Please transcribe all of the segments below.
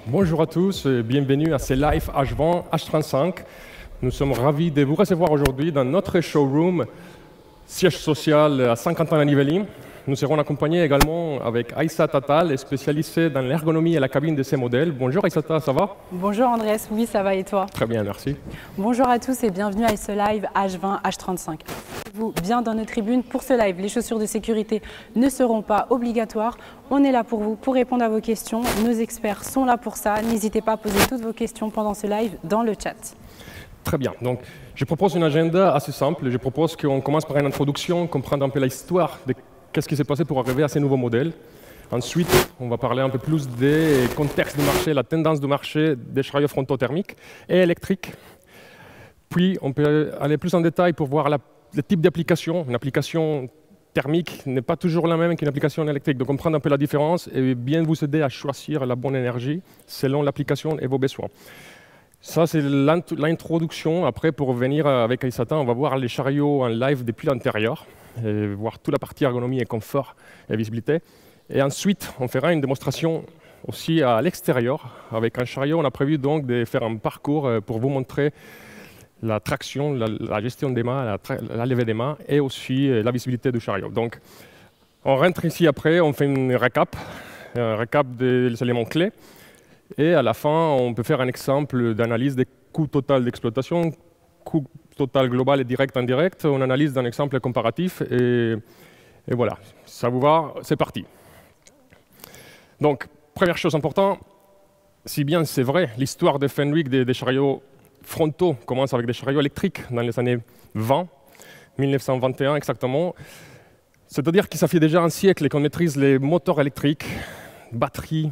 Bonjour à tous et bienvenue à ce live H20 H35. Nous sommes ravis de vous recevoir aujourd'hui dans notre showroom, siège social à Saint-Quentin-la-Yvelines. Nous serons accompagnés également avec Aïssa Tatal, spécialisée dans l'ergonomie et la cabine de ces modèles. Bonjour Aïssa, ça va? Bonjour Andrés, oui ça va et toi? Très bien, merci. Bonjour à tous et bienvenue à ce live H20 H35. Vous bien dans nos tribunes pour ce live. Les chaussures de sécurité ne seront pas obligatoires. On est là pour vous, pour répondre à vos questions. Nos experts sont là pour ça. N'hésitez pas à poser toutes vos questions pendant ce live dans le chat. Très bien. Donc, je propose un agenda assez simple. Je propose qu'on commence par une introduction, comprendre un peu l'histoire de qu'est-ce qui s'est passé pour arriver à ces nouveaux modèles. Ensuite, on va parler un peu plus des contextes du marché, la tendance du marché des chariots frontaux thermiques et électriques. Puis, on peut aller plus en détail pour voir le type d'application. Une application thermique n'est pas toujours la même qu'une application électrique. Donc, comprendre un peu la différence et bien vous aider à choisir la bonne énergie selon l'application et vos besoins. Ça, c'est l'introduction. Après, pour venir avec Aïssata, on va voir les chariots en live depuis l'intérieur, et voir toute la partie ergonomie et confort et visibilité. Et ensuite, on fera une démonstration aussi à l'extérieur. Avec un chariot, on a prévu donc de faire un parcours pour vous montrer la traction, la gestion des mains, la levée des mains et aussi la visibilité du chariot. Donc, on rentre ici après, on fait un récap des éléments clés. Et à la fin, on peut faire un exemple d'analyse des coûts total d'exploitation, coût total global et direct indirect. On analyse d'un exemple comparatif et voilà. Ça vous va? C'est parti. Donc, première chose importante, si bien c'est vrai, l'histoire de Fenwick des chariots frontaux commence avec des chariots électriques dans les années 20, 1921 exactement. C'est-à-dire que ça fait déjà un siècle qu'on maîtrise les moteurs électriques, batteries,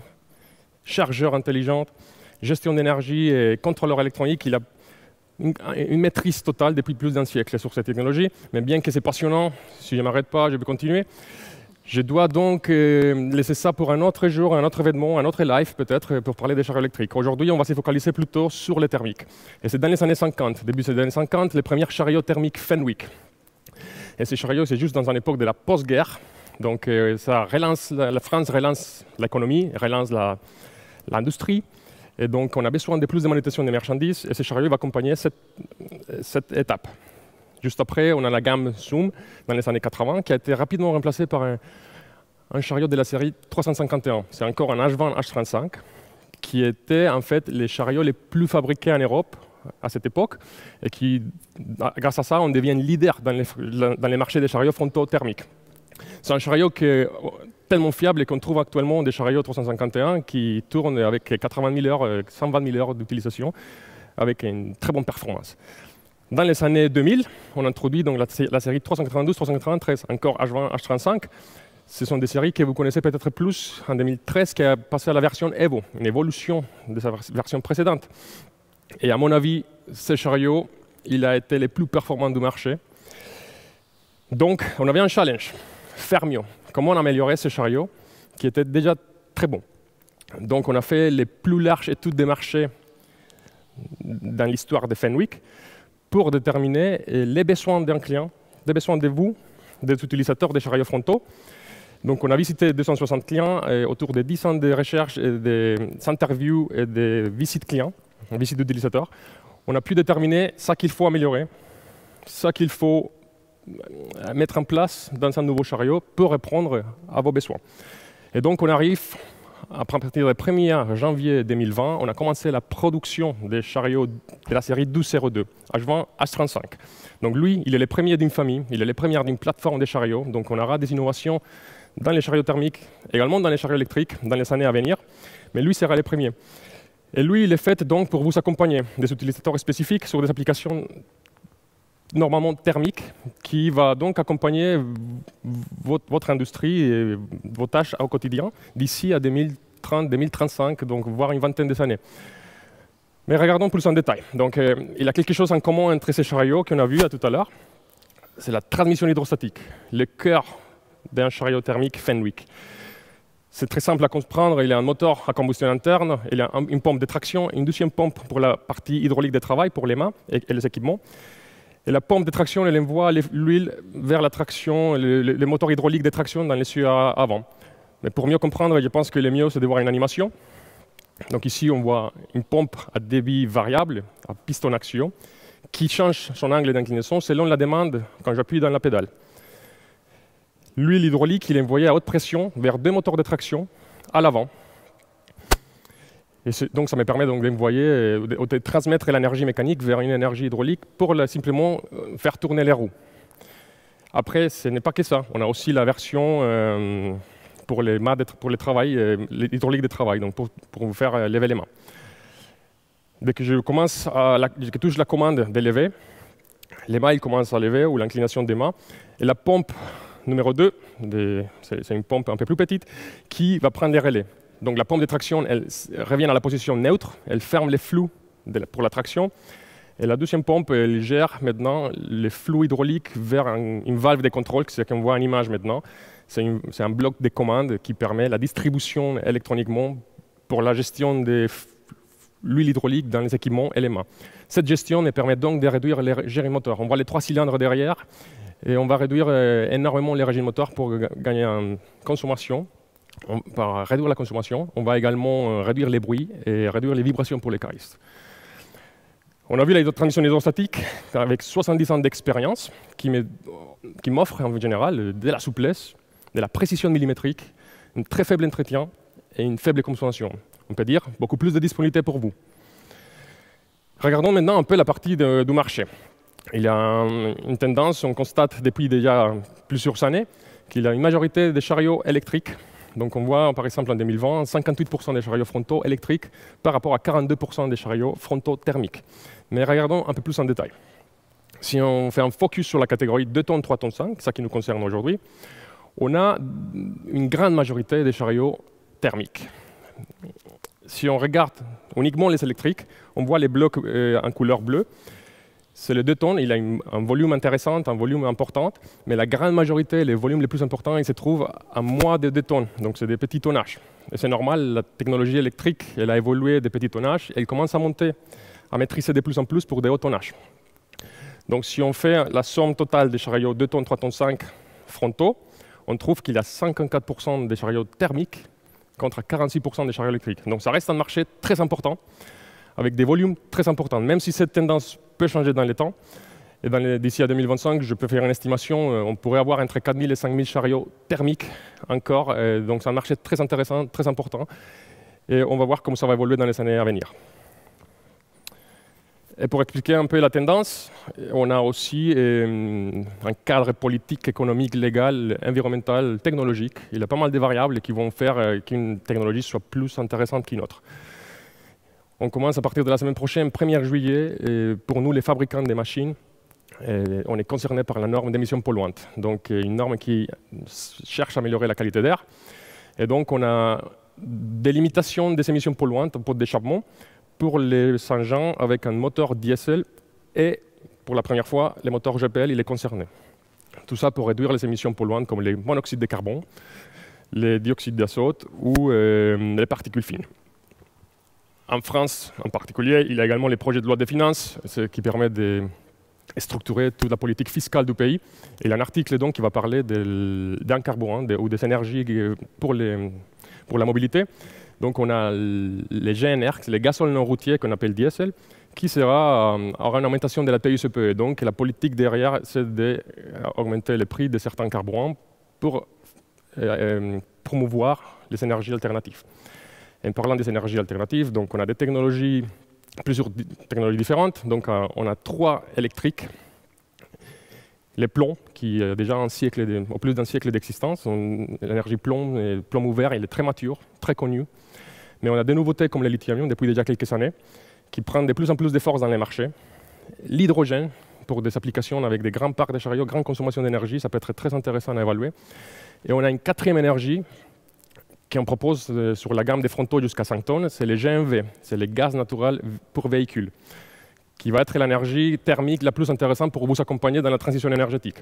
chargeurs intelligents, gestion d'énergie et contrôleur électronique. Il a une maîtrise totale depuis plus d'un siècle sur cette technologie. Mais bien que c'est passionnant, si je ne m'arrête pas, je peux continuer. Je dois donc laisser ça pour un autre jour, un autre événement, un autre live peut-être, pour parler des chariots électriques. Aujourd'hui, on va se focaliser plutôt sur les thermiques. Et c'est dans les années 50, début des années 50, les premiers chariots thermiques Fenwick. Et ces chariots, c'est juste dans une époque de la post-guerre. Donc ça relance, la France relance l'économie, relance l'industrie. Et donc on a besoin de plus de manutention des marchandises et ces chariots vont accompagner cette étape. Juste après, on a la gamme Zoom dans les années 80 qui a été rapidement remplacée par un chariot de la série 351. C'est encore un H20 H35 qui était en fait les chariots les plus fabriqués en Europe à cette époque et qui, grâce à ça, on devient leader dans les marchés des chariots frontaux thermiques. C'est un chariot qui est tellement fiable et qu'on trouve actuellement des chariots 351 qui tournent avec 80 000 heures, 120 000 heures d'utilisation avec une très bonne performance. Dans les années 2000, on introduit donc la série 392, 393, encore H20, H35. Ce sont des séries que vous connaissez peut-être plus en 2013 qui a passé à la version Evo, une évolution de sa version précédente. Et à mon avis, ce chariot, il a été le plus performant du marché. Donc, on avait un challenge, faire mieux. Comment améliorer ce chariot qui était déjà très bon. Donc, on a fait les plus larges études des marchés dans l'histoire de Fenwick pour déterminer les besoins d'un client, les besoins de vous, des utilisateurs des chariots frontaux. Donc, on a visité 260 clients autour de 10 ans de recherche, et des interviews et des visites clients, visites d'utilisateurs. On a pu déterminer ce qu'il faut améliorer, ce qu'il faut mettre en place dans un nouveau chariot pour répondre à vos besoins. Et donc, on arrive, à partir du 1er janvier 2020, on a commencé la production des chariots de la série 1202, H20, H35. Donc lui, il est le premier d'une famille, il est le premier d'une plateforme de chariots. Donc on aura des innovations dans les chariots thermiques, également dans les chariots électriques, dans les années à venir. Mais lui sera le premier. Et lui, il est fait donc pour vous accompagner des utilisateurs spécifiques sur des applications normalement thermiques, qui va donc accompagner votre industrie et vos tâches au quotidien d'ici à 2030, 2035, donc voire une vingtaine d'années. Mais regardons plus en détail. Donc, il y a quelque chose en commun entre ces chariots qu'on a vu tout à l'heure. C'est la transmission hydrostatique, le cœur d'un chariot thermique Fenwick. C'est très simple à comprendre. Il y a un moteur à combustion interne, il y a une pompe de traction, une deuxième pompe pour la partie hydraulique de travail, pour les mains et les équipements. Et la pompe de traction, elle envoie l'huile vers la traction, le moteur hydraulique de traction dans l'essieu avant. Mais pour mieux comprendre, je pense que le mieux, c'est de voir une animation. Donc ici, on voit une pompe à débit variable, à piston axiaux, qui change son angle d'inclinaison selon la demande quand j'appuie dans la pédale. L'huile hydraulique, il est envoyé à haute pression vers 2 moteurs de traction à l'avant. Et donc ça me permet d'envoyer, de transmettre l'énergie mécanique vers une énergie hydraulique pour simplement faire tourner les roues. Après, ce n'est pas que ça. On a aussi la version pour les mâts, pour les travail, l'hydraulique de travail, donc pour vous faire lever les mains. Dès que je touche la commande d'élever, les mâts ils commencent à lever, ou l'inclination des mâts. Et la pompe numéro 2, c'est une pompe un peu plus petite, qui va prendre les relais. Donc la pompe de traction, elle revient à la position neutre, elle ferme les flux pour la traction. Et la deuxième pompe, elle gère maintenant les flux hydrauliques vers une valve de contrôle, c'est ce qu'on voit en image maintenant. C'est un bloc de commande qui permet la distribution électroniquement pour la gestion de l'huile hydraulique dans les équipements et les mains. Cette gestion permet donc de réduire les régimes moteurs. On voit les 3 cylindres derrière et on va réduire énormément les régimes moteurs pour gagner en consommation. On va réduire la consommation, on va également réduire les bruits et réduire les vibrations pour les caristes. On a vu la transmission hydrostatique avec 70 ans d'expérience qui m'offre en général de la souplesse, de la précision millimétrique, un très faible entretien et une faible consommation. On peut dire beaucoup plus de disponibilité pour vous. Regardons maintenant un peu la partie du marché. Il y a une tendance, on constate depuis déjà plusieurs années, qu'il y a une majorité de chariots électriques. Donc on voit par exemple en 2020, 58% des chariots frontaux électriques par rapport à 42% des chariots frontaux thermiques. Mais regardons un peu plus en détail. Si on fait un focus sur la catégorie 2 tonnes, 3 tonnes 5, ça qui nous concerne aujourd'hui, on a une grande majorité des chariots thermiques. Si on regarde uniquement les électriques, on voit les blocs en couleur bleue. C'est le 2 tonnes, il a un volume intéressant, un volume important, mais la grande majorité, les volumes les plus importants, ils se trouvent à moins de 2 tonnes, donc c'est des petits tonnages. Et c'est normal, la technologie électrique, elle a évolué des petits tonnages, et elle commence à monter, à maîtriser de plus en plus pour des hauts tonnages. Donc si on fait la somme totale des chariots 2 tonnes, 3 tonnes 5 frontaux, on trouve qu'il y a 54% des chariots thermiques contre 46% des chariots électriques. Donc ça reste un marché très important, avec des volumes très importants, même si cette tendance peut changer dans les temps. Et d'ici à 2025, je peux faire une estimation, on pourrait avoir entre 4 000 et 5 000 chariots thermiques encore. Donc c'est un marché très intéressant, très important. Et on va voir comment ça va évoluer dans les années à venir. Et pour expliquer un peu la tendance, on a aussi un cadre politique, économique, légal, environnemental, technologique. Il y a pas mal de variables qui vont faire qu'une technologie soit plus intéressante qu'une autre. On commence à partir de la semaine prochaine, 1er juillet, et pour nous, les fabricants des machines, on est concernés par la norme d'émissions polluantes. Donc, une norme qui cherche à améliorer la qualité d'air. Et donc, on a des limitations des émissions polluantes pour d'échappement pour les engins avec un moteur diesel et, pour la première fois, le moteur GPL, il est concerné. Tout ça pour réduire les émissions polluantes comme les monoxydes de carbone, les dioxydes d'azote ou les particules fines. En France, en particulier, il y a également les projets de loi des finances, ce qui permet de structurer toute la politique fiscale du pays. Et il y a un article donc, qui va parler d'un carburant ou des énergies pour la mobilité. Donc on a les GNR, les gasoils non routiers qu'on appelle diesel, qui aura une augmentation de la TICPE. Donc la politique derrière, c'est d'augmenter le prix de certains carburants pour promouvoir les énergies alternatives. En parlant des énergies alternatives, donc on a plusieurs technologies différentes. Donc on a 3 électriques. Les plombs, qui ont déjà au plus d'un siècle d'existence. L'énergie plomb ouvert, il est très mature, très connu. Mais on a des nouveautés comme le lithium depuis déjà quelques années, qui prennent de plus en plus de force dans les marchés. L'hydrogène, pour des applications avec des grands parcs de chariots, grande consommation d'énergie, ça peut être très intéressant à évaluer. Et on a une 4e énergie qu'on propose sur la gamme des frontaux jusqu'à 5 tonnes, c'est les GNV, c'est les gaz naturels pour véhicules, qui va être l'énergie thermique la plus intéressante pour vous accompagner dans la transition énergétique.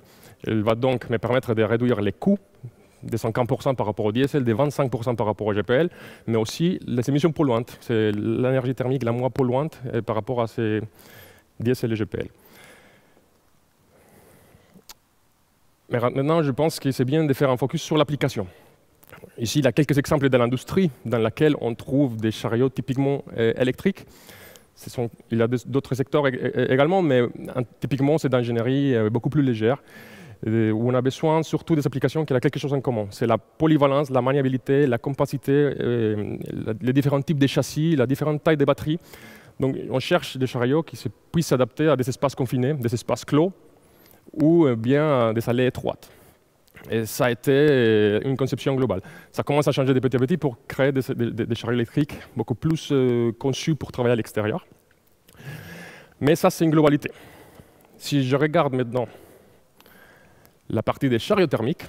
Elle va donc me permettre de réduire les coûts de 50% par rapport au diesel, de 25% par rapport au GPL, mais aussi les émissions polluantes. C'est l'énergie thermique la moins polluante par rapport à ces diesel et GPL. Mais maintenant, je pense que c'est bien de faire un focus sur l'application. Ici, il y a quelques exemples de l'industrie dans laquelle on trouve des chariots typiquement électriques. Il y a d'autres secteurs également, mais typiquement, c'est d'ingénierie beaucoup plus légère, où on a besoin surtout des applications qui ont quelque chose en commun. C'est la polyvalence, la maniabilité, la compacité, les différents types de châssis, la différente taille des batteries. Donc, on cherche des chariots qui puissent s'adapter à des espaces confinés, des espaces clos, ou bien à des allées étroites. Et ça a été une conception globale. Ça commence à changer de petit à petit pour créer des chariots électriques beaucoup plus conçus pour travailler à l'extérieur. Mais ça, c'est une globalité. Si je regarde maintenant la partie des chariots thermiques,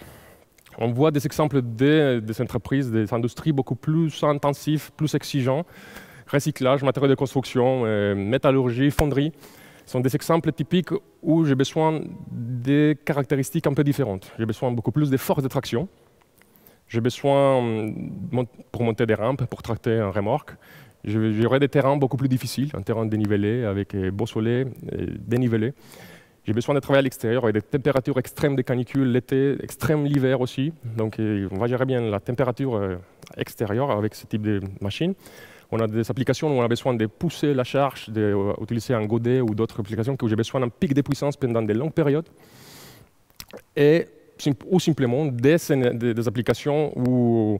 on voit des exemples des entreprises, des industries beaucoup plus intensives, plus exigeants. Recyclage, matériaux de construction, métallurgie, fonderie. Ce sont des exemples typiques où j'ai besoin de caractéristiques un peu différentes. J'ai besoin beaucoup plus de force de traction. J'ai besoin, pour monter des rampes, pour tracter un remorque. J'aurai des terrains beaucoup plus difficiles, un terrain dénivelé, avec bosselé, dénivelé. J'ai besoin de travailler à l'extérieur avec des températures extrêmes de canicule l'été, extrêmes l'hiver aussi. Donc on va gérer bien la température extérieure avec ce type de machine. On a des applications où on a besoin de pousser la charge, d'utiliser un godet ou d'autres applications où j'ai besoin d'un pic de puissance pendant de longues périodes. Ou simplement des applications où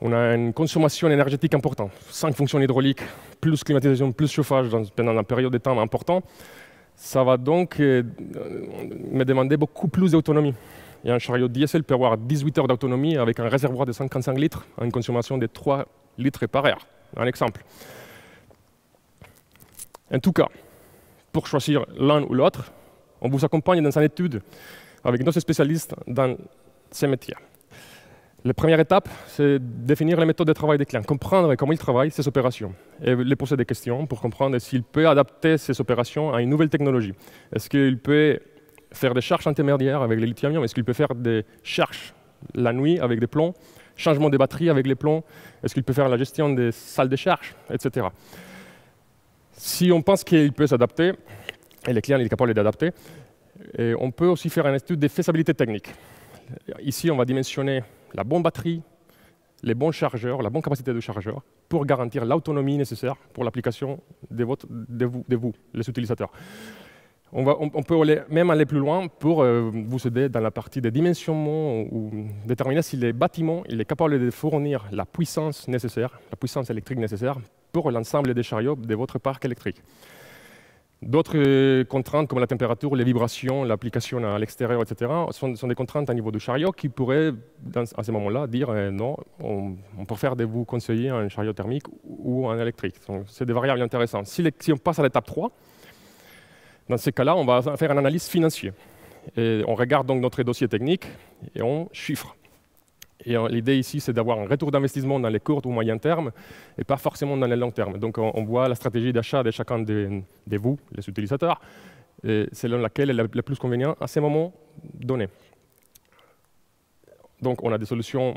on a une consommation énergétique importante. 5 fonctions hydrauliques, plus climatisation, plus chauffage pendant une période de temps importante. Ça va donc me demander beaucoup plus d'autonomie. Et un chariot diesel peut avoir 18 heures d'autonomie avec un réservoir de 55 litres, à une consommation de 3 litres par heure. Un exemple. En tout cas, pour choisir l'un ou l'autre, on vous accompagne dans une étude avec nos spécialistes dans ces métiers. La première étape, c'est définir les méthodes de travail des clients, comprendre comment ils travaillent ces opérations et les poser des questions pour comprendre s'il peut adapter ces opérations à une nouvelle technologie. Est-ce qu'il peut faire des charges intermédiaires avec le lithium? Est-ce qu'il peut faire des charges la nuit avec des plombs? Changement des batteries avec les plombs? Est-ce qu'il peut faire la gestion des salles de charge, etc. Si on pense qu'il peut s'adapter, et le client est capable d'adapter, on peut aussi faire une étude de faisabilité technique. Ici, on va dimensionner la bonne batterie, les bons chargeurs, la bonne capacité de chargeur, pour garantir l'autonomie nécessaire pour l'application de vous, les utilisateurs. On peut même aller plus loin pour vous aider dans la partie des dimensionnements ou déterminer si le bâtiment est capable de fournir la puissance nécessaire, la puissance électrique nécessaire pour l'ensemble des chariots de votre parc électrique. D'autres contraintes comme la température, les vibrations, l'application à l'extérieur, etc. sont des contraintes à niveau du chariot qui pourraient, à ce moment-là, dire non, on préfère de vous conseiller un chariot thermique ou un électrique. C'est des variables intéressantes. Si on passe à l'étape 3, dans ces cas-là, on va faire une analyse financière. Et on regarde donc notre dossier technique et on chiffre. Et l'idée ici, c'est d'avoir un retour d'investissement dans les courts ou moyens termes et pas forcément dans les longs termes. Donc on voit la stratégie d'achat de chacun de vous, les utilisateurs, et selon laquelle elle est la plus conveniente à ce moment donné. Donc on a des solutions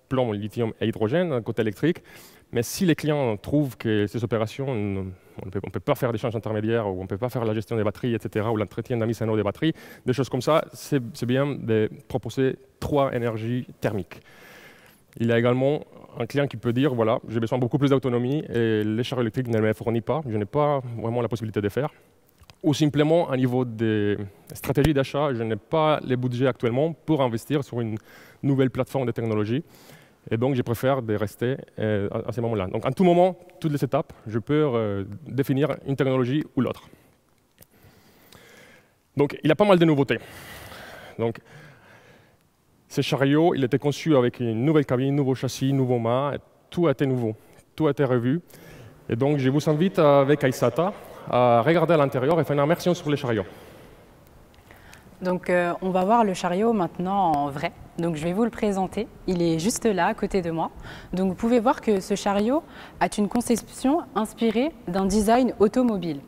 plomb, lithium et hydrogène côté électrique, mais si les clients trouvent que ces opérations, on ne peut pas faire d'échange intermédiaire, ou on ne peut pas faire la gestion des batteries, etc., ou l'entretien de la mise en eau des batteries, des choses comme ça, c'est bien de proposer 3 énergies thermiques. Il y a également un client qui peut dire, voilà, j'ai besoin de beaucoup plus d'autonomie et les chariots électriques ne me fournissent pas, je n'ai pas vraiment la possibilité de faire. Ou simplement, à niveau des stratégies d'achat, je n'ai pas les budgets actuellement pour investir sur une nouvelle plateforme de technologie. Et donc, je préfère de rester à ce moment-là. Donc, à tout moment, toutes les étapes, je peux définir une technologie ou l'autre. Donc, il y a pas mal de nouveautés. Donc, ce chariot, il était conçu avec une nouvelle cabine, nouveau châssis, nouveau mât. Tout a été nouveau, tout a été revu. Et donc, je vous invite avec Aïssata à regarder à l'intérieur et faire une immersion sur les chariots. Donc on va voir le chariot maintenant en vrai. Donc je vais vous le présenter. Il est juste là, à côté de moi. Donc vous pouvez voir que ce chariot a une conception inspirée d'un design automobile.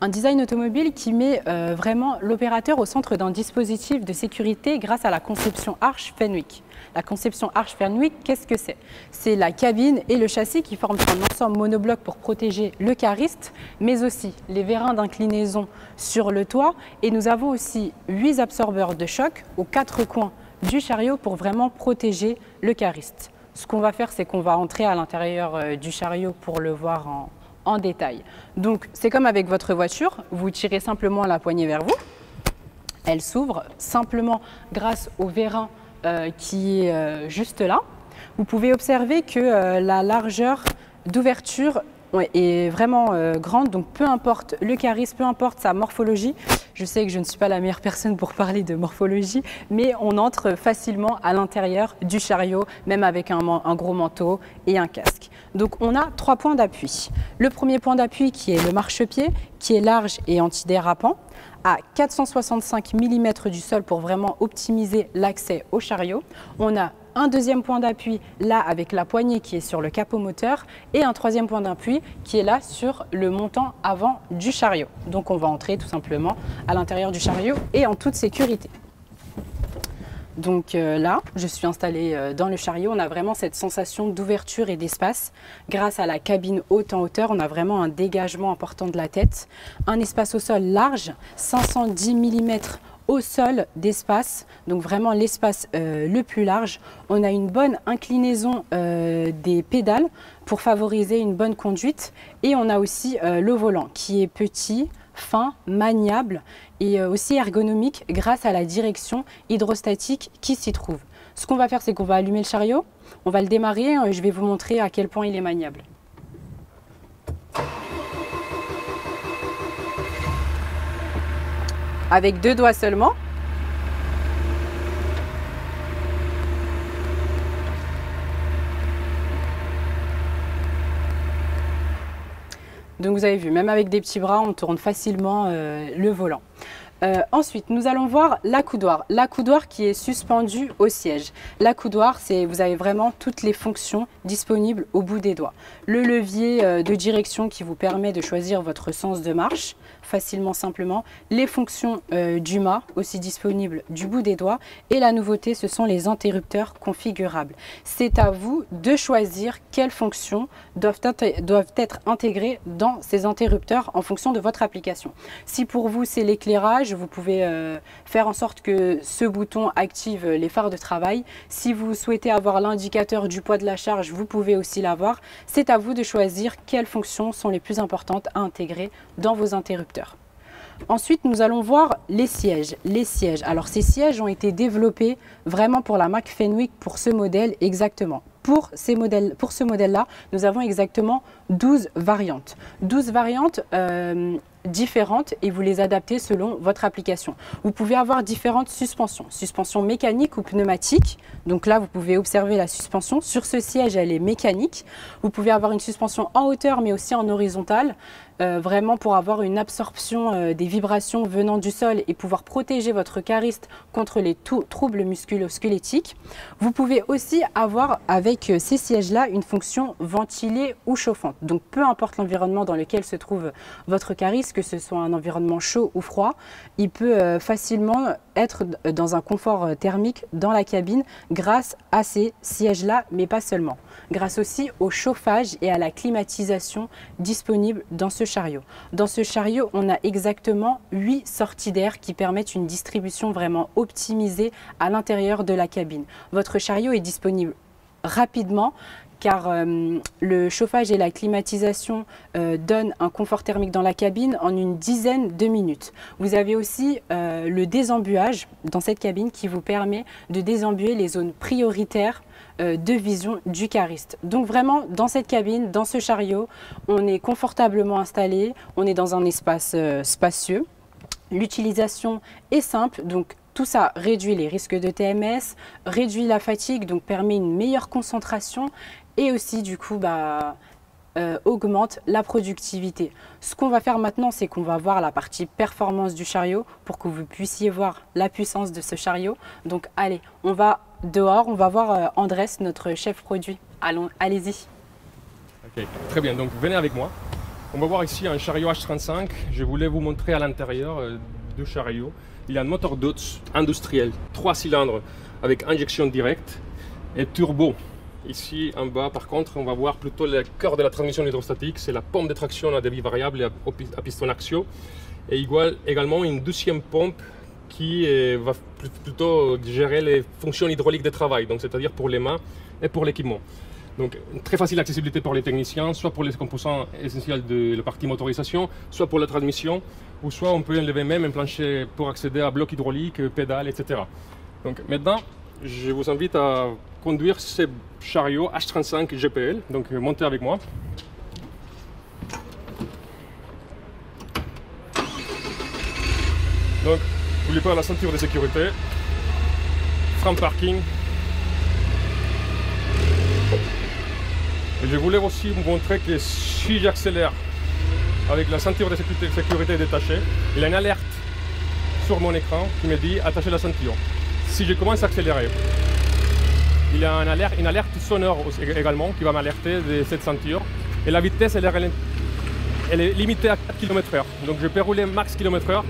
Un design automobile qui met vraiment l'opérateur au centre d'un dispositif de sécurité grâce à la conception Arch Fenwick. La conception Arch Fenwick, qu'est-ce que c'est? C'est la cabine et le châssis qui forment un ensemble monobloc pour protéger le cariste, mais aussi les vérins d'inclinaison sur le toit. Et nous avons aussi 8 absorbeurs de choc aux 4 coins du chariot pour vraiment protéger le cariste. Ce qu'on va faire, c'est qu'on va entrer à l'intérieur du chariot pour le voir en détail. Donc, c'est comme avec votre voiture, vous tirez simplement la poignée vers vous. Elle s'ouvre simplement grâce au vérin qui est juste là. Vous pouvez observer que la largeur d'ouverture est vraiment grande, donc peu importe le charisme, peu importe sa morphologie. Je sais que je ne suis pas la meilleure personne pour parler de morphologie, mais on entre facilement à l'intérieur du chariot, même avec un gros manteau et un casque. Donc on a 3 points d'appui. Le premier point d'appui qui est le marchepied, qui est large et antidérapant, à 465 mm du sol pour vraiment optimiser l'accès au chariot. On a un deuxième point d'appui là avec la poignée qui est sur le capot moteur et un troisième point d'appui qui est là sur le montant avant du chariot. Donc on va entrer tout simplement à l'intérieur du chariot et en toute sécurité. Donc là, je suis installée dans le chariot. On a vraiment cette sensation d'ouverture et d'espace. Grâce à la cabine haute en hauteur, on a vraiment un dégagement important de la tête. Un espace au sol large, 510 mm au sol d'espace, donc vraiment l'espace le plus large. On a une bonne inclinaison des pédales pour favoriser une bonne conduite. Et on a aussi le volant qui est petit, fin, maniable et aussi ergonomique grâce à la direction hydrostatique qui s'y trouve. Ce qu'on va faire, c'est qu'on va allumer le chariot, on va le démarrer et je vais vous montrer à quel point il est maniable. Avec 2 doigts seulement. Donc vous avez vu, même avec des petits bras, on tourne facilement le volant. Ensuite, nous allons voir l'accoudoir. L'accoudoir qui est suspendu au siège. L'accoudoir, vous avez vraiment toutes les fonctions disponibles au bout des doigts. Le levier de direction qui vous permet de choisir votre sens de marche facilement, simplement. Les fonctions du mât aussi disponibles du bout des doigts. Et la nouveauté, ce sont les interrupteurs configurables. C'est à vous de choisir quelles fonctions doivent être intégrées dans ces interrupteurs en fonction de votre application. Si pour vous, c'est l'éclairage, vous pouvez faire en sorte que ce bouton active les phares de travail. Si vous souhaitez avoir l'indicateur du poids de la charge, vous pouvez aussi l'avoir. C'est à vous de choisir quelles fonctions sont les plus importantes à intégrer dans vos interrupteurs. Ensuite, nous allons voir les sièges. Les sièges. Alors, ces sièges ont été développés vraiment pour la marque Fenwick, pour ce modèle exactement. Pour ce modèle-là, nous avons exactement 12 variantes. 12 variantes différentes et vous les adaptez selon votre application. Vous pouvez avoir différentes suspensions. Suspension mécanique ou pneumatique. Donc là, vous pouvez observer la suspension. Sur ce siège, elle est mécanique. Vous pouvez avoir une suspension en hauteur mais aussi en horizontale. Vraiment pour avoir une absorption des vibrations venant du sol et pouvoir protéger votre cariste contre les troubles musculo-squelettiques. Vous pouvez aussi avoir avec ces sièges-là une fonction ventilée ou chauffante. Donc peu importe l'environnement dans lequel se trouve votre cariste, que ce soit un environnement chaud ou froid, il peut facilement être dans un confort thermique dans la cabine grâce à ces sièges-là, mais pas seulement. Grâce aussi au chauffage et à la climatisation disponible dans ce chariot. Dans ce chariot, on a exactement 8 sorties d'air qui permettent une distribution vraiment optimisée à l'intérieur de la cabine. Votre chariot est disponible rapidement car le chauffage et la climatisation donnent un confort thermique dans la cabine en une dizaine de minutes. Vous avez aussi le désembuage dans cette cabine qui vous permet de désembuer les zones prioritaires de vision du cariste. Donc vraiment, dans cette cabine, dans ce chariot, on est confortablement installé, on est dans un espace spacieux. L'utilisation est simple, donc tout ça réduit les risques de TMS, réduit la fatigue, donc permet une meilleure concentration et aussi du coup augmente la productivité. Ce qu'on va faire maintenant, c'est qu'on va voir la partie performance du chariot pour que vous puissiez voir la puissance de ce chariot. Donc allez, on va dehors, on va voir Andrés, notre chef produit. Allez-y. Ok, très bien, donc venez avec moi. On va voir ici un chariot H35. Je voulais vous montrer à l'intérieur du chariot. Il y a un moteur Dodge industriel, 3 cylindres avec injection directe et turbo. Ici en bas, par contre, on va voir plutôt le cœur de la transmission hydrostatique. C'est la pompe de traction à débit variable et à piston axiaux. Et également une deuxième pompe qui va plutôt gérer les fonctions hydrauliques de travail, donc c'est-à-dire pour les mains et pour l'équipement. Donc une très facile accessibilité pour les techniciens, soit pour les composants essentiels de la partie motorisation, soit pour la transmission, ou soit on peut enlever même un plancher pour accéder à bloc hydraulique, pédales, etc. Donc maintenant, je vous invite à conduire ces chariots H35 GPL, donc montez avec moi. Donc, n'oubliez pas la ceinture de sécurité, frein parking. Et je voulais aussi vous montrer que si j'accélère avec la ceinture de sécurité détachée, il y a une alerte sur mon écran qui me dit attachez la ceinture. Si je commence à accélérer, il y a une alerte sonore également qui va m'alerter de cette ceinture. Et la vitesse, elle est limitée à 4 km/h. Donc je peux rouler max km/h.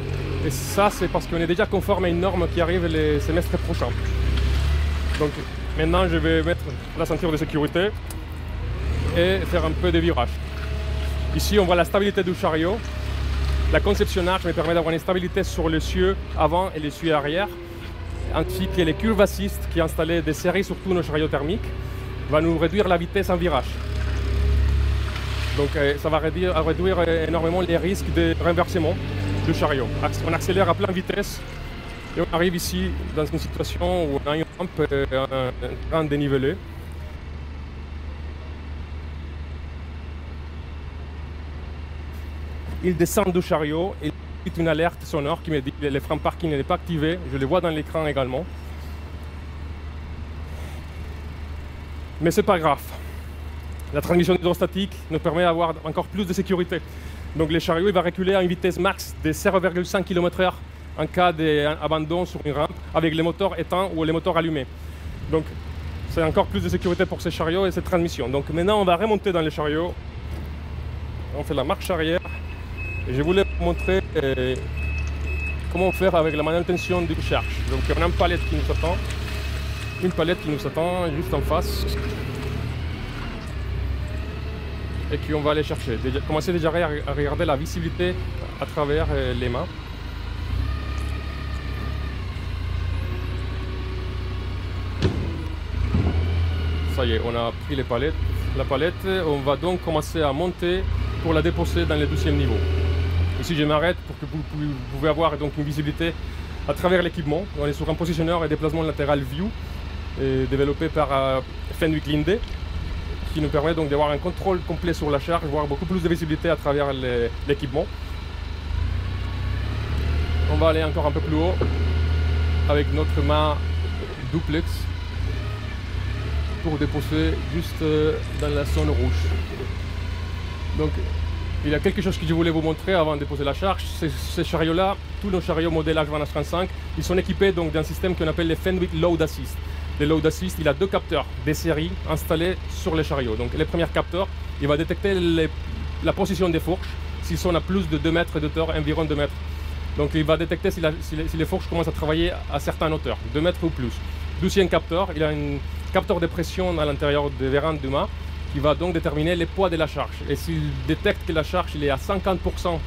Et ça, c'est parce qu'on est déjà conforme à une norme qui arrive les semestres prochains. Donc maintenant, je vais mettre la ceinture de sécurité et faire un peu de virage. Ici, on voit la stabilité du chariot. La conception arche me permet d'avoir une stabilité sur l'essieu avant et l'essieu arrière, ainsi que les curves assist qui est installé des séries sur tous nos chariots thermiques, va nous réduire la vitesse en virage. Donc ça va réduire énormément les risques de renversement du chariot. On accélère à pleine vitesse et on arrive ici dans une situation où on a une rampe, un train dénivelé. Il descend du chariot et il y a une alerte sonore qui me dit que les freins parking n'est pas activé. Je les vois dans l'écran également. Mais c'est pas grave. La transmission hydrostatique nous permet d'avoir encore plus de sécurité. Donc le chariot il va reculer à une vitesse max de 0,5 km/h en cas d'abandon sur une rampe avec les moteurs éteints ou les moteurs allumés. Donc c'est encore plus de sécurité pour ces chariots et cette transmission. Donc maintenant on va remonter dans les chariots. On fait la marche arrière. Et je voulais vous montrer comment faire avec la manutention d'une charge. Donc on a une palette qui nous attend. Une palette qui nous attend juste en face. Et qu'on va aller chercher. Commencez déjà à regarder la visibilité à travers les mains. Ça y est, on a pris les palettes. La palette, on va donc commencer à monter pour la déposer dans le 12e niveau. Ici, je m'arrête pour que vous pouvez avoir donc une visibilité à travers l'équipement. On est sur un positionneur et déplacement latéral view développé par Fenwick Linde, qui nous permet donc d'avoir un contrôle complet sur la charge, voire beaucoup plus de visibilité à travers l'équipement. On va aller encore un peu plus haut avec notre main duplex pour déposer juste dans la zone rouge. Donc il y a quelque chose que je voulais vous montrer avant de déposer la charge. Ces chariots-là, tous nos chariots modèle H20 H35, ils sont équipés d'un système qu'on appelle les Fenwick Load Assist. Le Load Assist, il a deux capteurs des séries installés sur les chariots. Donc les premiers capteurs, il va détecter la position des fourches s'ils sont à plus de 2 mètres de hauteur, environ 2 mètres. Donc il va détecter si les fourches commencent à travailler à certaines hauteurs, 2 mètres ou plus. Deuxième capteur, il a un capteur de pression à l'intérieur des vérins du mât qui va donc déterminer le poids de la charge. Et s'il détecte que la charge il est à 50%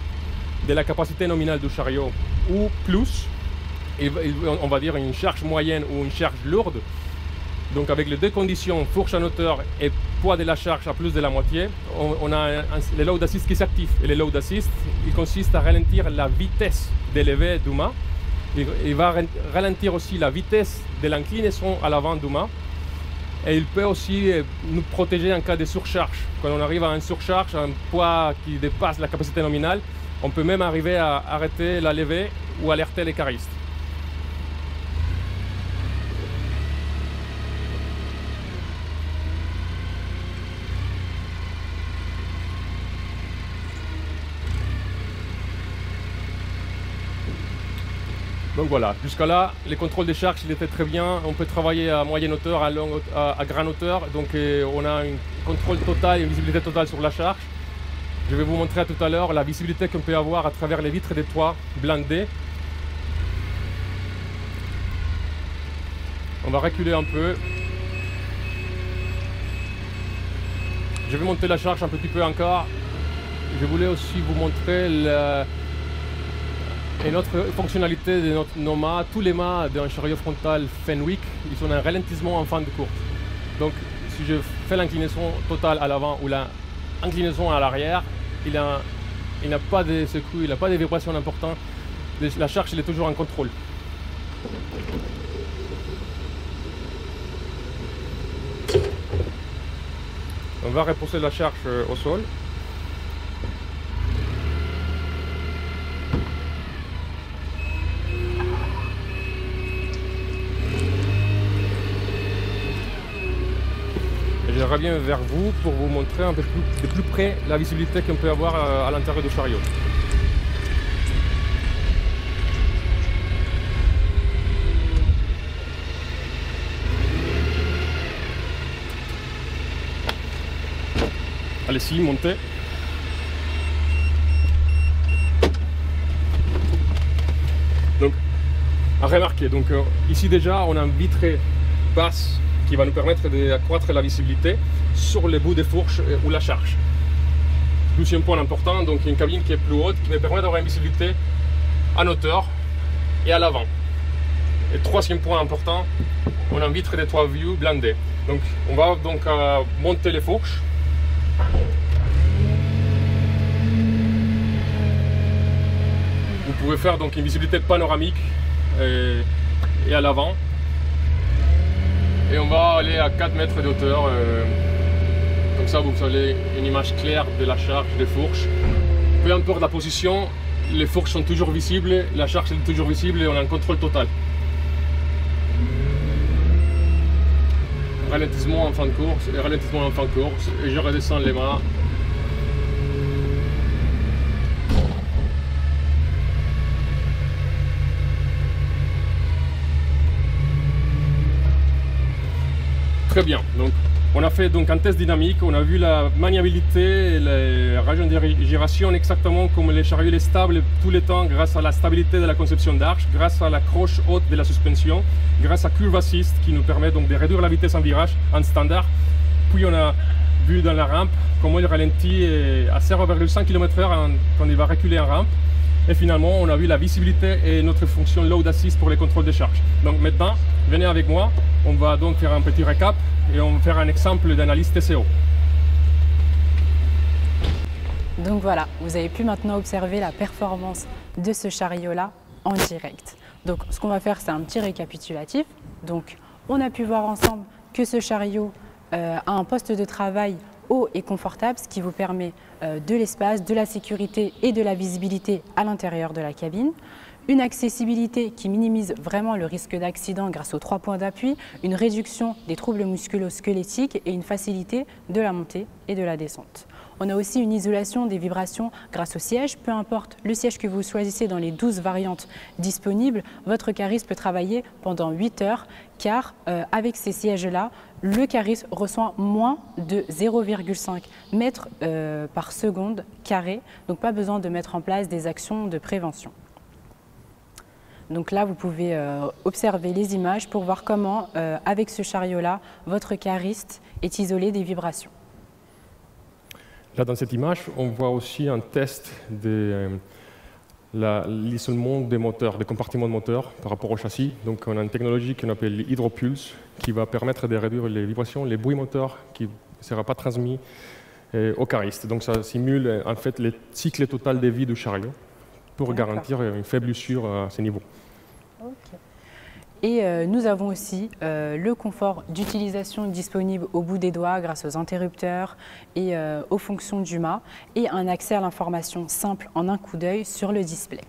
de la capacité nominale du chariot ou plus, on va dire une charge moyenne ou une charge lourde, donc avec les deux conditions, fourche en hauteur et poids de la charge à plus de la moitié, on a le load assist qui s'active. Et le load assist, il consiste à ralentir la vitesse d'élevé du mât. Il va ralentir aussi la vitesse de l'inclinaison à l'avant du mât. Et il peut aussi nous protéger en cas de surcharge. Quand on arrive à une surcharge, un poids qui dépasse la capacité nominale, on peut même arriver à arrêter la levée ou alerter les caristes. Donc voilà, jusqu'à là, les contrôles des charges, il était très bien. On peut travailler à moyenne hauteur, à grande hauteur. Donc on a un contrôle total et une visibilité totale sur la charge. Je vais vous montrer tout à l'heure la visibilité qu'on peut avoir à travers les vitres des toits blindés. On va reculer un peu. Je vais monter la charge un petit peu encore. Je voulais aussi vous montrer Et notre fonctionnalité de nos mâts, tous les mâts d'un chariot frontal Fenwick, ils ont un ralentissement en fin de course. Donc si je fais l'inclinaison totale à l'avant ou l'inclinaison à l'arrière, il n'a pas de secoues, il n'a pas de vibrations importantes. La charge elle est toujours en contrôle. On va reposer la charge au sol. Je reviens vers vous pour vous montrer un peu de plus près la visibilité qu'on peut avoir à l'intérieur du chariot. Allez-y, montez. Donc, à remarquer, donc, ici déjà on a une vitrée basse qui va nous permettre d'accroître la visibilité sur les bouts des fourches ou la charge. Deuxième point important, donc une cabine qui est plus haute, qui me permet d'avoir une visibilité en hauteur et à l'avant. Et troisième point important, on a une vitre de toit view blindée. Donc on va donc monter les fourches. Vous pouvez faire donc une visibilité panoramique et à l'avant. Et on va aller à 4 mètres de hauteur. Comme ça, vous avez une image claire de la charge des fourches. Peu importe la position, les fourches sont toujours visibles, la charge est toujours visible et on a un contrôle total. Ralentissement en fin de course et ralentissement en fin de course. Et je redescends les mains. Très bien, donc on a fait donc un test dynamique, on a vu la maniabilité et les régions de gyration exactement comme les chariots stables tout le temps grâce à la stabilité de la conception d'arche, grâce à la croche haute de la suspension, grâce à Curve Assist qui nous permet donc de réduire la vitesse en virage en standard. Puis on a vu dans la rampe comment il ralentit à 0,5 km/h quand il va reculer en rampe. Et finalement, on a vu la visibilité et notre fonction Load Assist pour les contrôles de charge. Donc maintenant, venez avec moi, on va donc faire un petit récap et on va faire un exemple d'analyse TCO. Donc voilà, vous avez pu maintenant observer la performance de ce chariot-là en direct. Donc ce qu'on va faire, c'est un petit récapitulatif. Donc on a pu voir ensemble que ce chariot a un poste de travail haut et confortable, ce qui vous permet de l'espace, de la sécurité et de la visibilité à l'intérieur de la cabine. Une accessibilité qui minimise vraiment le risque d'accident grâce aux 3 points d'appui, une réduction des troubles musculo-squelettiques et une facilité de la montée et de la descente. On a aussi une isolation des vibrations grâce au siège. Peu importe le siège que vous choisissez dans les 12 variantes disponibles, votre Caris peut travailler pendant 8 heures car avec ces sièges-là, le Caris reçoit moins de 0,5 mètres par seconde carré. Donc pas besoin de mettre en place des actions de prévention. Donc là, vous pouvez observer les images pour voir comment, avec ce chariot-là, votre Caris est isolé des vibrations. Là, dans cette image, on voit aussi un test de l'isolement des moteurs, des compartiments de moteurs par rapport au châssis. Donc, on a une technologie qu'on appelle l'Hydropulse qui va permettre de réduire les vibrations, les bruits moteurs qui ne seront pas transmis au cariste. Donc, ça simule en fait le cycle total de vie du chariot pour garantir une faible usure à ce niveau. Okay. Et nous avons aussi le confort d'utilisation disponible au bout des doigts grâce aux interrupteurs et aux fonctions du mât et un accès à l'information simple en un coup d'œil sur le display.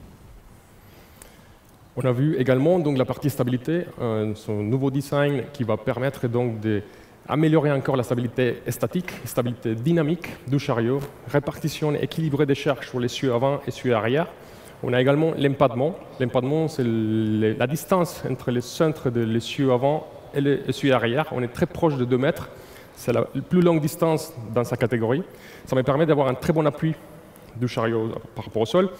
On a vu également donc, la partie stabilité, son nouveau design qui va permettre donc d'améliorer encore la stabilité statique, stabilité dynamique du chariot, répartition équilibrée des charges sur les cieux avant et cieux arrière. On a également l'empattement. L'empattement, c'est la distance entre le centre de l'essieu avant et l'essieu arrière. On est très proche de 2 mètres. C'est la plus longue distance dans sa catégorie. Ça me permet d'avoir un très bon appui du chariot par rapport au sol.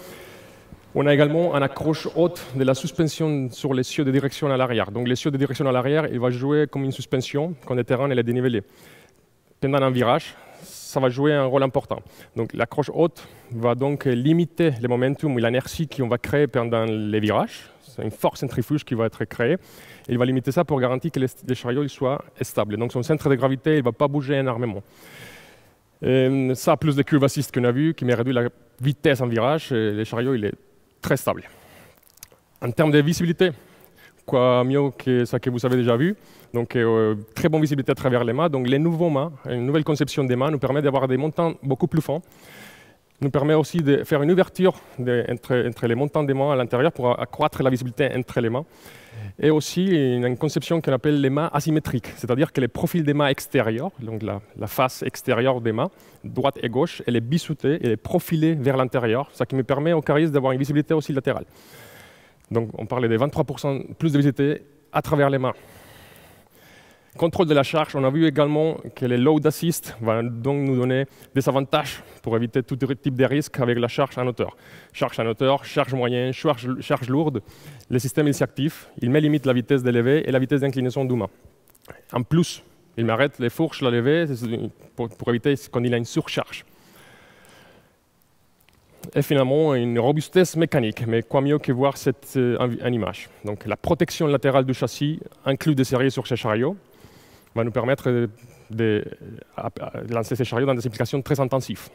On a également une accroche haute de la suspension sur l'essieu de direction à l'arrière. Donc l'essieu de direction à l'arrière, il va jouer comme une suspension quand le terrain est dénivelé. Pendant un virage, ça va jouer un rôle important. Donc l'accroche haute va donc limiter le momentum ou l'inertie qu'on va créer pendant les virages. C'est une force centrifuge qui va être créée. Et il va limiter ça pour garantir que les chariots soient stables. Donc son centre de gravité ne va pas bouger énormément. Et ça, plus des curves assises qu'on a vues, qui me réduit la vitesse en virage, et les chariots, il est très stable. En termes de visibilité, quoi mieux que ça que vous avez déjà vu. Donc, très bonne visibilité à travers les mâts. Donc, les nouveaux mâts, une nouvelle conception des mâts nous permet d'avoir des montants beaucoup plus fins. Nous permet aussi de faire une ouverture entre les montants des mâts à l'intérieur pour accroître la visibilité entre les mâts. Et aussi une conception qu'on appelle les mâts asymétriques, c'est-à-dire que les profils des mâts extérieurs, donc la face extérieure des mâts, droite et gauche, elle est biseautée, elle est profilée vers l'intérieur, ce qui me permet au cariste d'avoir une visibilité aussi latérale. Donc on parlait de 23% plus de visibilité à travers les mâts. Contrôle de la charge, on a vu également que les load assist vont donc nous donner des avantages pour éviter tout type de risque avec la charge en hauteur. Charge en hauteur, charge moyenne, charge lourde. Le système il s'active, il met limite la vitesse de levée et la vitesse d'inclinaison du mât. En plus, il m'arrête les fourches, la levée, pour éviter quand il a une surcharge. Et finalement, une robustesse mécanique, mais quoi mieux que voir cette en image. Donc la protection latérale du châssis inclut des séries sur ces chariots, va nous permettre de lancer ces chariots dans des applications très intensives.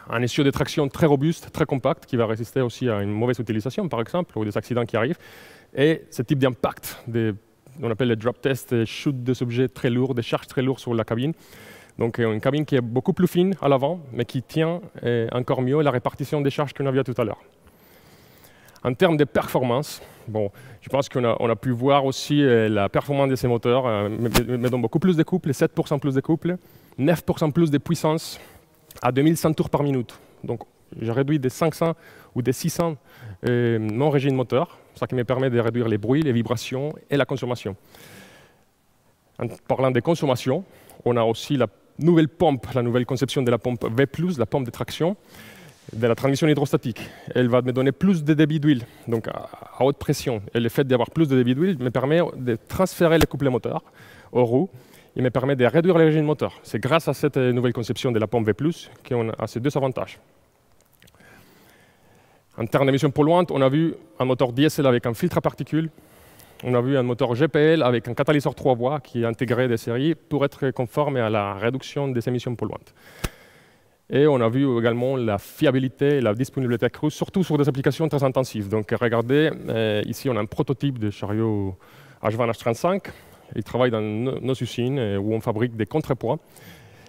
Un essieu de traction très robuste, très compact, qui va résister aussi à une mauvaise utilisation, par exemple, ou des accidents qui arrivent. Et ce type d'impact, on appelle les drop tests, des chutes des objets très lourds, des charges très lourdes sur la cabine. Donc une cabine qui est beaucoup plus fine à l'avant, mais qui tient encore mieux la répartition des charges qu'on a vu tout à l'heure. En termes de performance, bon, je pense qu'on a pu voir aussi la performance de ces moteurs, mais donc beaucoup plus de couple, 7% plus de couple, 9% plus de puissance à 2100 tours par minute. Donc j'ai réduit des 500 ou des 600 mon régime moteur, ce qui me permet de réduire les bruits, les vibrations et la consommation. En parlant de consommation, on a aussi la nouvelle pompe, la nouvelle conception de la pompe V+, la pompe de traction, de la transmission hydrostatique. Elle va me donner plus de débit d'huile, donc à haute pression. Et le fait d'avoir plus de débit d'huile me permet de transférer les couplets moteurs aux roues. Il me permet de réduire les régimes moteurs. C'est grâce à cette nouvelle conception de la pompe V+, qu'on a ces deux avantages. En termes d'émissions polluantes, on a vu un moteur diesel avec un filtre à particules. On a vu un moteur GPL avec un catalyseur 3 voies qui est intégré des séries pour être conforme à la réduction des émissions polluantes. Et on a vu également la fiabilité et la disponibilité accrue, surtout sur des applications très intensives. Donc regardez, ici on a un prototype de chariot H20 H35. Il travaille dans nos usines où on fabrique des contrepoids.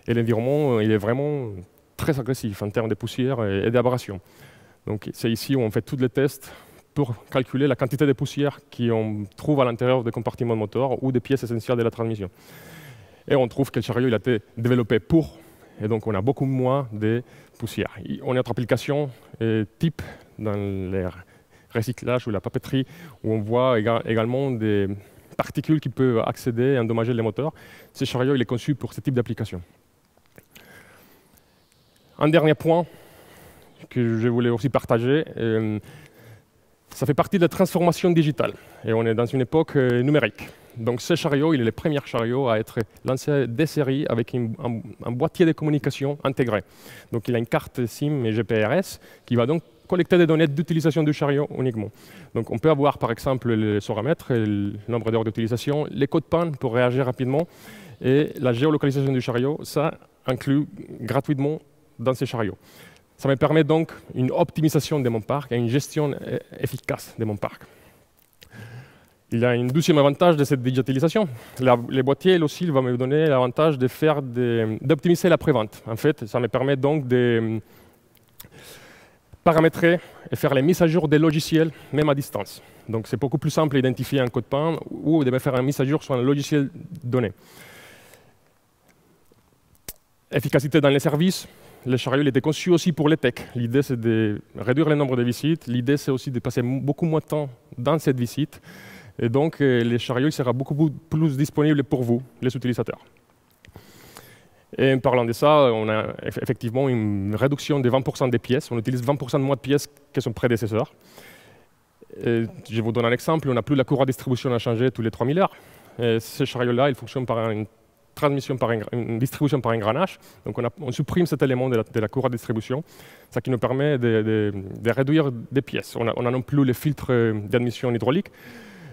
Et l'environnement il est vraiment très agressif en termes de poussière et d'aberration. Donc c'est ici où on fait tous les tests pour calculer la quantité de poussière qu'on trouve à l'intérieur des compartiments moteurs ou des pièces essentielles de la transmission. Et on trouve que le chariot il a été développé pour. Et donc, on a beaucoup moins de poussière. On a notre application type dans le recyclage ou la papeterie, où on voit également des particules qui peuvent accéder et endommager les moteurs. Ce chariot, il est conçu pour ce type d'application. Un dernier point que je voulais aussi partager, ça fait partie de la transformation digitale. Et on est dans une époque numérique. Donc ce chariot, il est le premier chariot à être lancé des séries avec un boîtier de communication intégré. Donc il a une carte SIM et GPRS qui va donc collecter des données d'utilisation du chariot uniquement. Donc on peut avoir par exemple le soramètre, le nombre d'heures d'utilisation, les codes panne pour réagir rapidement et la géolocalisation du chariot, ça inclut gratuitement dans ces chariots. Ça me permet donc une optimisation de mon parc et une gestion efficace de mon parc. Il y a un deuxième avantage de cette digitalisation. Les boîtiers aussi vont me donner l'avantage d'optimiser la prévente. En fait, ça me permet donc de paramétrer et faire les mises à jour des logiciels, même à distance. Donc c'est beaucoup plus simple d'identifier un code panne ou de faire une mise à jour sur un logiciel donné. Efficacité dans les services. Le chariot il était conçu aussi pour les techs. L'idée, c'est de réduire le nombre de visites. L'idée, c'est aussi de passer beaucoup moins de temps dans cette visite. Et donc, le chariot sera beaucoup plus disponible pour vous, les utilisateurs. Et en parlant de ça, on a effectivement une réduction de 20% des pièces. On utilise 20% moins de pièces que son prédécesseur. Et je vous donne un exemple. On n'a plus la courroie de distribution à changer tous les 3000 heures. Et ce chariot-là, il fonctionne par une une distribution par engrenage. Donc on supprime cet élément de la courroie de distribution, ce qui nous permet de réduire des pièces. On n'a non plus les filtres d'admission hydraulique.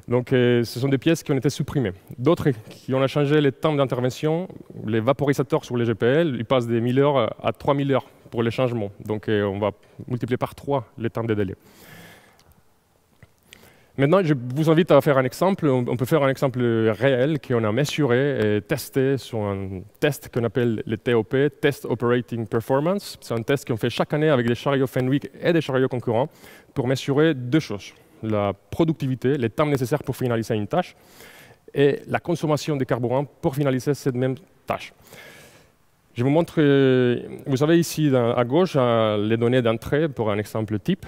Donc ce sont des pièces qui ont été supprimées. D'autres qui ont changé les temps d'intervention, les vaporisateurs sur les GPL, ils passent de 1000 heures à 3000 heures pour les changements. Donc on va multiplier par 3 les temps de délai. Maintenant, je vous invite à faire un exemple. On peut faire un exemple réel qu'on a mesuré et testé sur un test qu'on appelle le TOP, Test Operating Performance. C'est un test qu'on fait chaque année avec des chariots Fenwick et des chariots concurrents pour mesurer deux choses. La productivité, les temps nécessaires pour finaliser une tâche, et la consommation de carburant pour finaliser cette même tâche. Je vous montre, vous avez ici à gauche les données d'entrée pour un exemple type,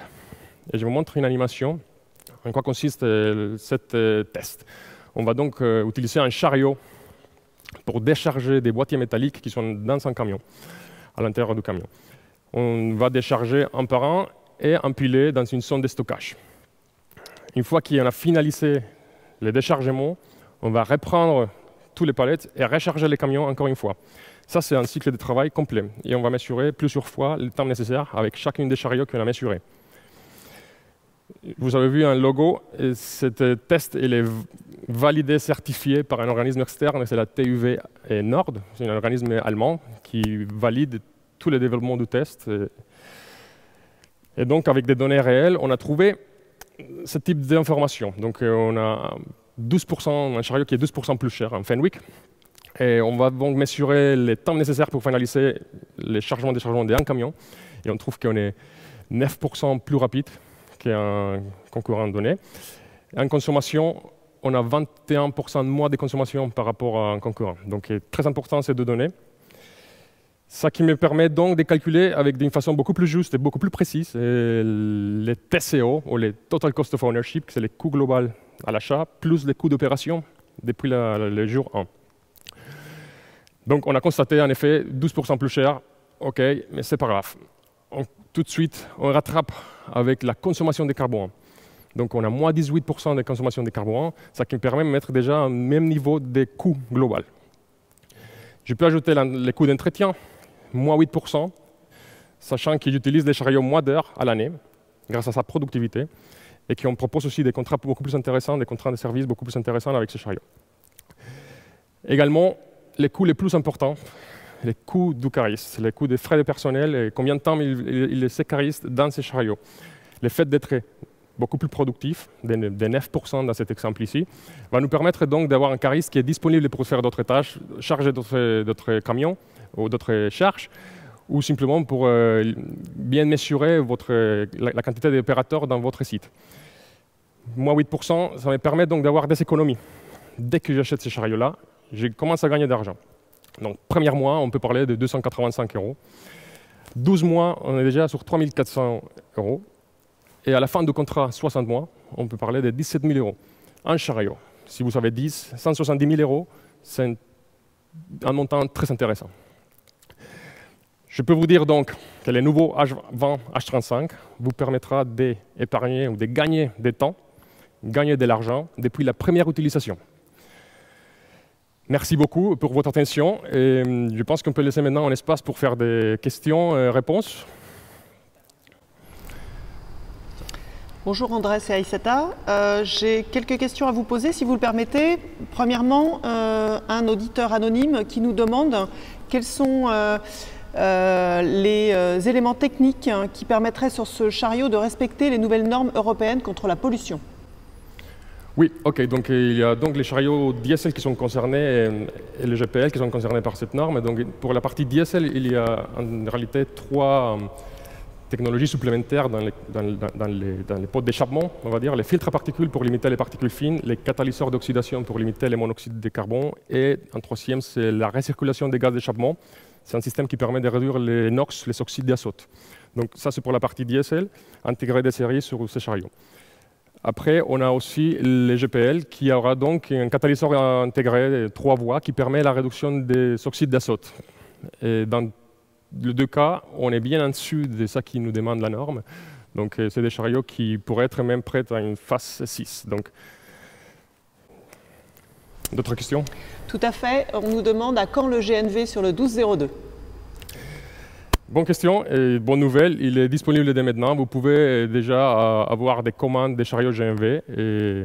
et je vous montre une animation. En quoi consiste ce test? On va donc utiliser un chariot pour décharger des boîtiers métalliques qui sont dans un camion, à l'intérieur du camion. On va décharger un par un et empiler dans une zone de stockage. Une fois qu'on a finalisé le déchargement, on va reprendre tous les palettes et recharger les camions encore une fois. Ça, c'est un cycle de travail complet. Et on va mesurer plusieurs fois le temps nécessaire avec chacune des chariots qu'on a mesurés. Vous avez vu un logo, et ce test il est validé, certifié par un organisme externe, c'est la TÜV Nord, c'est un organisme allemand qui valide tous les développements du test. Et donc, avec des données réelles, on a trouvé ce type d'informations. Donc, on a 12%, un chariot qui est 12% plus cher, un Fenwick. Et on va donc mesurer les temps nécessaires pour finaliser les chargements et déchargements d'un camion. Et on trouve qu'on est 9% plus rapide qu'un concurrent donné. En consommation, on a 21% de moins de consommation par rapport à un concurrent. Donc, c'est très important ces deux données. Ça qui me permet donc de calculer avec d'une façon beaucoup plus juste et beaucoup plus précise les TCO, ou les Total Cost of Ownership, c'est les coûts globaux à l'achat, plus les coûts d'opération depuis le jour 1. Donc on a constaté en effet 12% plus cher, ok, mais c'est pas grave. Tout de suite, on rattrape avec la consommation de carburant. Donc on a moins 18% de consommation de carburant, ce qui me permet de mettre déjà un même niveau de coût global. Je peux ajouter les coûts d'entretien, moins 8%, sachant qu'il utilise des chariots moins d'heures à l'année, grâce à sa productivité, et qu'on propose aussi des contrats beaucoup plus intéressants, des contrats de service beaucoup plus intéressants avec ces chariots. Également, les coûts les plus importants, les coûts du cariste, les coûts des frais de personnel et combien de temps il est cariste dans ces chariots. Le fait d'être beaucoup plus productif, de 9% dans cet exemple ici, va nous permettre donc d'avoir un cariste qui est disponible pour faire d'autres tâches, charger d'autres camions ou d'autres charges, ou simplement pour bien mesurer la quantité d'opérateurs dans votre site. Moi, 8%, ça me permet donc d'avoir des économies. Dès que j'achète ces chariots-là, je commence à gagner d'argent. Donc, premier mois, on peut parler de 285 €. 12 mois, on est déjà sur 3400 €. Et à la fin du contrat, 60 mois, on peut parler de 17 000 €. Un chariot, si vous avez 10, 170 000 €, c'est un montant très intéressant. Je peux vous dire donc que le nouveau H20, H35 vous permettra d'épargner ou de gagner des temps, gagner de l'argent depuis la première utilisation. Merci beaucoup pour votre attention et je pense qu'on peut laisser maintenant un espace pour faire des questions-réponses. Bonjour Andrés et Aïssata. J'ai quelques questions à vous poser si vous le permettez. Premièrement, un auditeur anonyme qui nous demande quels sont les éléments techniques qui permettraient sur ce chariot de respecter les nouvelles normes européennes contre la pollution. Oui, ok. Donc il y a donc les chariots diesel qui sont concernés et les GPL qui sont concernés par cette norme. Donc pour la partie diesel, il y a en réalité 3 technologies supplémentaires dans les pots d'échappement, on va dire, les filtres à particules pour limiter les particules fines, les catalyseurs d'oxydation pour limiter les monoxydes de carbone, et un troisième, c'est la recirculation des gaz d'échappement. C'est un système qui permet de réduire les NOx, les oxydes d'azote. Donc ça, c'est pour la partie diesel, intégrée des séries sur ces chariots. Après, on a aussi les GPL, qui aura donc un catalyseur intégré, 3 voies, qui permet la réduction des oxydes d'azote. Et dans les 2 cas, on est bien en dessous de ça qui nous demande la norme. Donc, c'est des chariots qui pourraient être même prêts à une phase 6. Donc, D'autres questions? Tout à fait. On nous demande à quand le GNV sur le 1202? Bonne question et bonne nouvelle, il est disponible dès maintenant. Vous pouvez déjà avoir des commandes des chariots GNV et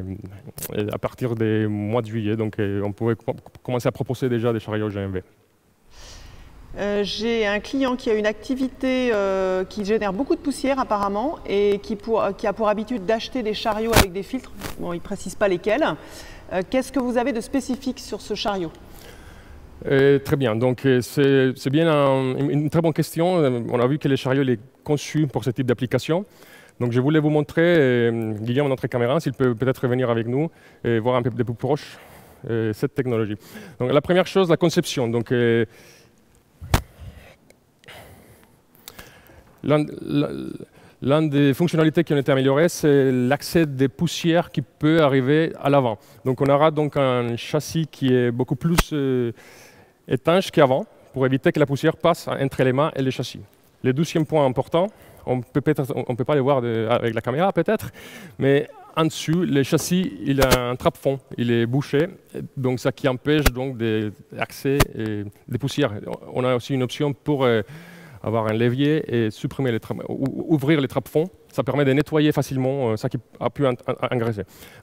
à partir du mois de juillet. Donc on pouvait commencer à proposer déjà des chariots GNV. J'ai un client qui a une activité qui génère beaucoup de poussière apparemment et qui a pour habitude d'acheter des chariots avec des filtres. Bon, il ne précise pas lesquels. Qu'est-ce que vous avez de spécifique sur ce chariot? Très bien, donc c'est bien une très bonne question. On a vu que les chariots sont conçus pour ce type d'application. Donc je voulais vous montrer, Guillaume, notre caméra, s'il peut peut-être venir avec nous et voir un peu de plus proche cette technologie. Donc la première chose, la conception. Donc, l'une des fonctionnalités qui ont été améliorées, c'est l'accès des poussières qui peut arriver à l'avant. Donc on aura donc un châssis qui est beaucoup plus étanche qu'avant, pour éviter que la poussière passe entre les mains et le châssis. Le deuxième point important, on ne peut pas le voir avec la caméra peut-être, mais en dessous, le châssis il a un trappe-fond, il est bouché, donc ça qui empêche donc l'accès des poussières. On a aussi une option pour avoir un levier et supprimer ouvrir les trappe-fonds. Ça permet de nettoyer facilement ça qui a pu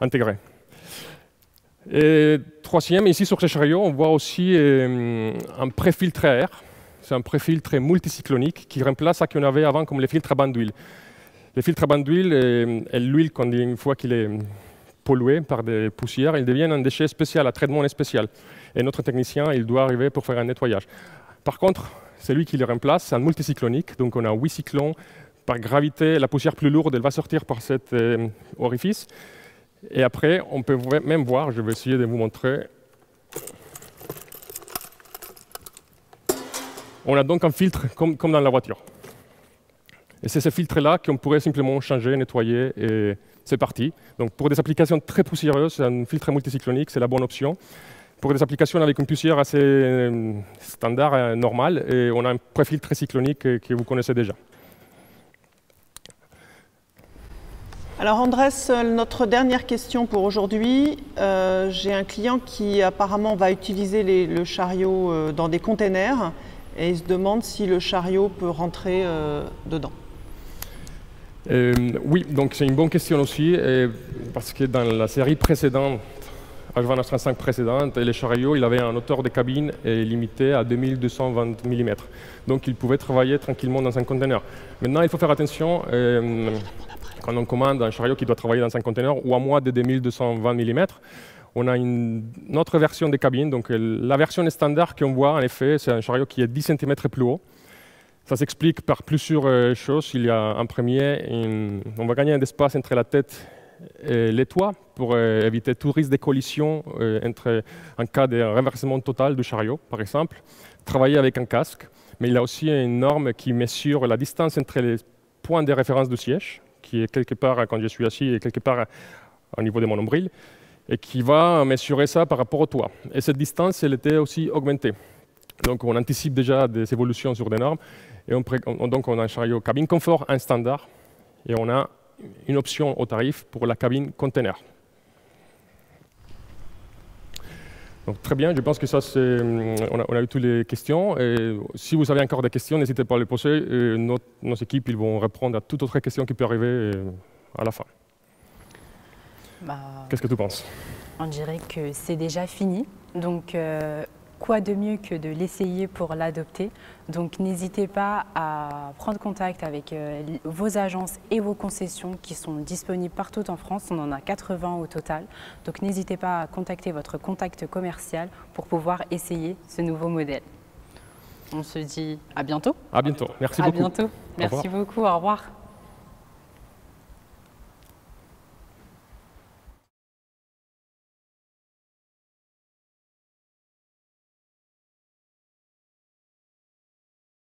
intégrer. Et troisième, ici sur ce chariot, on voit aussi un préfiltre à air. C'est un préfiltre multicyclonique qui remplace ce qu'on avait avant comme les filtres à bain d'huile. Les filtres à bain d'huile, l'huile, une fois qu'il est pollué par des poussières, il devient un déchet spécial, un traitement spécial. Et notre technicien, il doit arriver pour faire un nettoyage. Par contre, celui qui le remplace, c'est un multicyclonique. Donc on a 8 cyclones. Par gravité, la poussière plus lourde, elle va sortir par cet orifice. Et après, on peut même voir, je vais essayer de vous montrer. On a donc un filtre comme dans la voiture. Et c'est ce filtre-là qu'on pourrait simplement changer, nettoyer, et c'est parti. Donc pour des applications très poussiéreuses, un filtre multicyclonique, c'est la bonne option. Pour des applications avec une poussière assez standard, normale, et on a un préfiltre cyclonique que vous connaissez déjà. Alors Andrés, notre dernière question pour aujourd'hui. J'ai un client qui apparemment va utiliser le chariot dans des containers et il se demande si le chariot peut rentrer dedans. Oui, donc c'est une bonne question aussi, parce que dans la série précédente, H20 H35 précédente, les chariots, il avait un hauteur de cabine limité à 2220 mm. Donc il pouvait travailler tranquillement dans un conteneur. Maintenant, il faut faire attention quand on commande un chariot qui doit travailler dans un conteneur ou à moins de 2220 mm. On a une autre version de cabine. Donc la version standard qu'on voit, en effet, c'est un chariot qui est 10 cm plus haut. Ça s'explique par plusieurs choses. Il y a en premier, on va gagner un espace entre la tête et les toits pour éviter tout risque de collision en cas de renversement total du chariot, par exemple. Travailler avec un casque, mais il y a aussi une norme qui mesure la distance entre les points de référence du siège, qui est quelque part quand je suis assis et quelque part au niveau de mon nombril, et qui va mesurer ça par rapport au toit. Et cette distance, elle était aussi augmentée. Donc on anticipe déjà des évolutions sur des normes, et donc on a un chariot cabine confort, un standard, et on a une option au tarif pour la cabine container. Donc, très bien, je pense que ça, on a eu toutes les questions. Et si vous avez encore des questions, n'hésitez pas à les poser. Nos équipes ils vont répondre à toute autre question qui peut arriver à la fin. Qu'est-ce que tu penses? On dirait que c'est déjà fini. Donc, quoi de mieux que de l'essayer pour l'adopter? Donc n'hésitez pas à prendre contact avec vos agences et vos concessions qui sont disponibles partout en France. On en a 80 au total. Donc n'hésitez pas à contacter votre contact commercial pour pouvoir essayer ce nouveau modèle. On se dit à bientôt. À bientôt. Merci beaucoup. À bientôt. Merci beaucoup. Au revoir.